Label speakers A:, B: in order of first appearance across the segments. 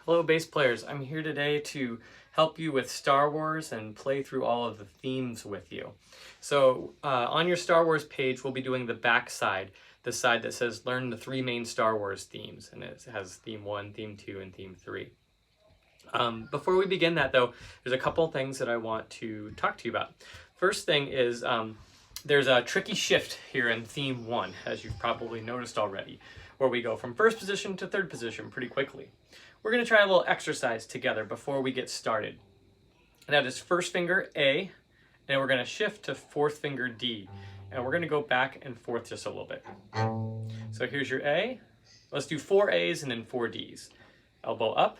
A: Hello bass players, I'm here today to help you with Star Wars and play through all of the themes with you. So on your Star Wars page we'll be doing the back side, the side that says learn the 3 main Star Wars themes, and it has theme 1, theme 2, and theme 3. Before we begin that though, there's a couple things that I want to talk to you about. First thing is there's a tricky shift here in theme 1, as you've probably noticed already, where we go from first position to third position pretty quickly. We're going to try a little exercise together before we get started. And that is first finger A, and we're going to shift to fourth finger D. And we're going to go back and forth just a little bit. So here's your A. Let's do 4 A's and then 4 D's. Elbow up.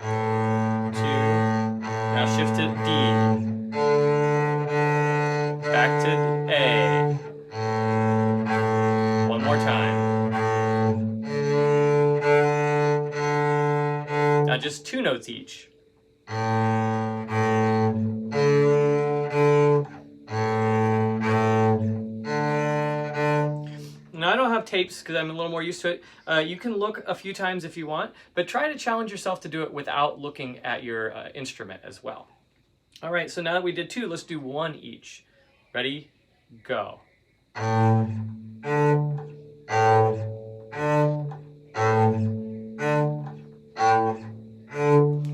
A: 2. Now shift to D. Back to A. One more time. Now just 2 notes each. Now I don't have tapes because I'm a little more used to it. You can look a few times if you want, but try to challenge yourself to do it without looking at your instrument as well. All right, so now that we did 2, let's do 1 each. Ready? Go.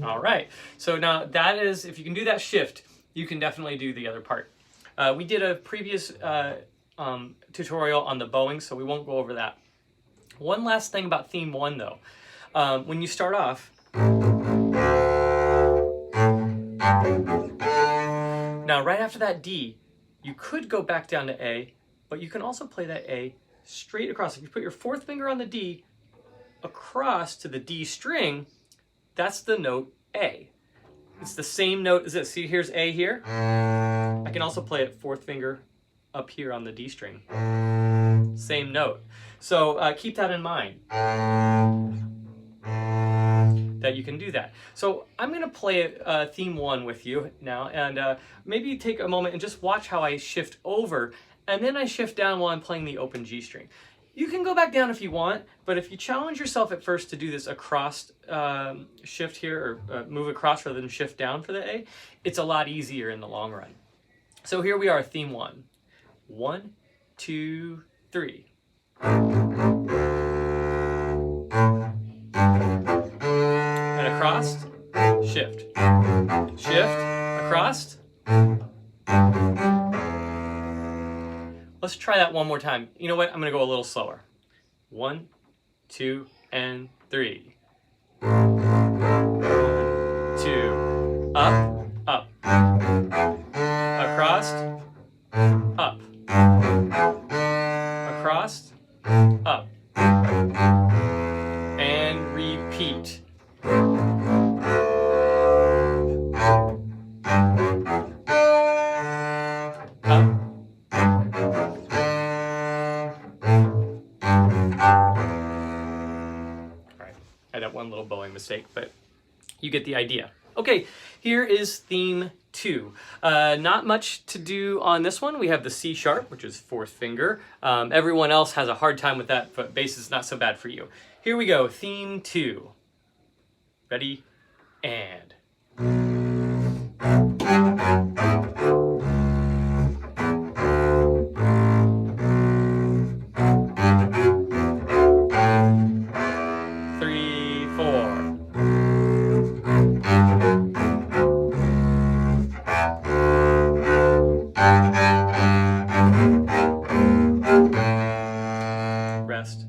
A: All right, so now that is, if you can do that shift, you can definitely do the other part. We did a previous tutorial on the bowing, so we won't go over that. One last thing about theme 1 though. When you start off, now right after that D, you could go back down to A, but you can also play that A straight across. If you put your fourth finger on the D across to the D string, that's the note A. It's the same note as this. See, here's A here. I can also play it fourth finger up here on the D string. Same note. So keep that in mind, that you can do that. So I'm going to play theme 1 with you now, and maybe take a moment and just watch how I shift over, and then I shift down while I'm playing the open G string. You can go back down if you want, but if you challenge yourself at first to do this across shift here, or move across rather than shift down for the A, it's a lot easier in the long run. So here we are, theme 1. 1, 2, 3. And across, shift. Shift, across. Let's try that one more time. You know what? I'm going to go a little slower. 1, 2, and 3. 2. Up, up. Across, up. Across, up. And repeat. Up. I had one little bowing mistake, but you get the idea. Okay, here is theme 2. Not much to do on this one. We have the C sharp, which is fourth finger. Everyone else has a hard time with that, but bass is not so bad for you. Here we go, theme 2. Ready, and. Rest.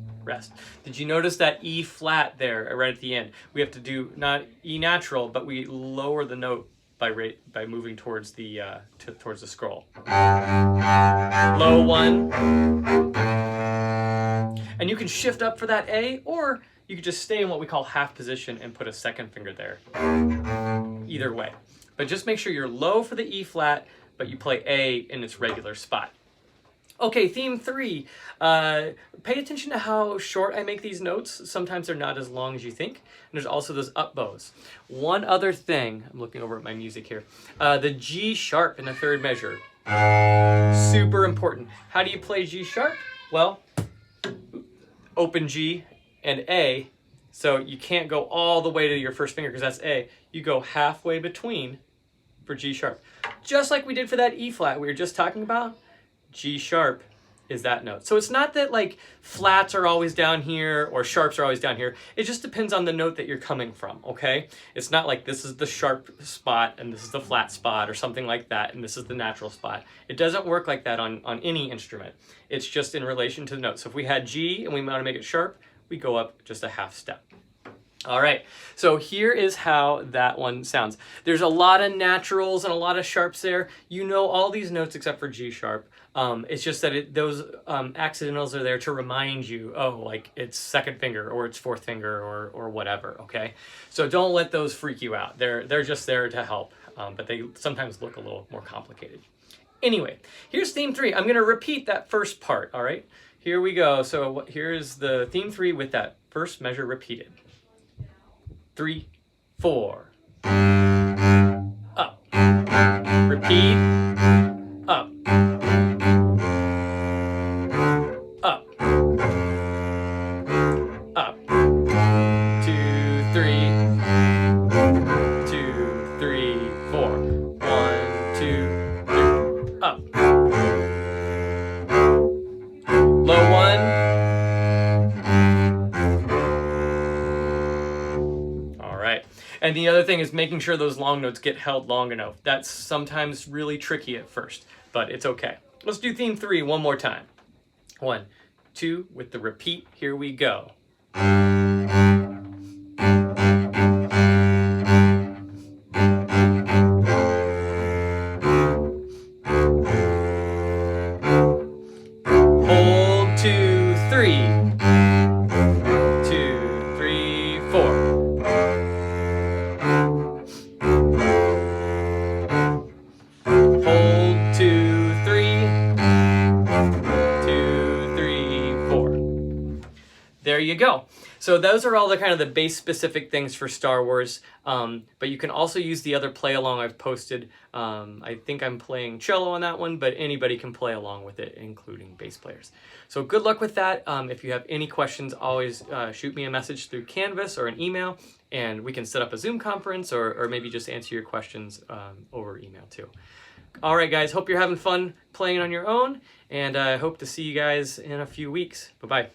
A: Did you notice that E flat there right at the end? We have to do not E natural, but we lower the note by moving towards the towards the scroll. Low 1, and you can shift up for that A, or you could just stay in what we call half position and put a second finger there. Either way, but just make sure you're low for the E flat, but you play A in its regular spot. Okay, theme 3. Pay attention to how short I make these notes. Sometimes they're not as long as you think. And there's also those up bows. One other thing, I'm looking over at my music here. The G sharp in the third measure. Super important. How do you play G sharp? Well, open G and A, So you can't go all the way to your first finger because that's A. You go halfway between for G sharp. Just like we did for that E flat we were just talking about, G sharp is that note. So it's not that like flats are always down here or sharps are always down here. It just depends on the note that you're coming from, okay? It's not like this is the sharp spot and this is the flat spot or something like that and this is the natural spot. It doesn't work like that on any instrument. It's just in relation to the note. So if we had G and we want to make it sharp, we go up just a half step. All right, so here is how that one sounds. There's a lot of naturals and a lot of sharps there. You know all these notes except for G sharp. It's just that those accidentals are there to remind you, oh, like it's second finger or it's fourth finger or whatever, okay? So don't let those freak you out. They're just there to help, but they sometimes look a little more complicated. Anyway, here's theme 3. I'm gonna repeat that first part, all right? Here we go. So here's the theme 3 with that first measure repeated. 3, 4. Up. Repeat. Up. Up. Up. 2, 3. 2, 3, 4. 1, 2, 3. Up. Low 1. And the other thing is making sure those long notes get held long enough. That's sometimes really tricky at first, but it's okay. Let's do theme 3 one more time. 1, 2, with the repeat, here we go. Hold 2, 3. 2, 3, 4. Hold 2, 3. 2, 3, 4. There you go. So those are all the kind of the base specific things for Star Wars, but you can also use the other play along I've posted. I think I'm playing cello on that one, but anybody can play along with it, including bass players. So good luck with that. If you have any questions, always shoot me a message through Canvas or an email, and we can set up a Zoom conference or maybe just answer your questions over email too. All right, guys, hope you're having fun playing on your own, and I hope to see you guys in a few weeks. Bye-bye.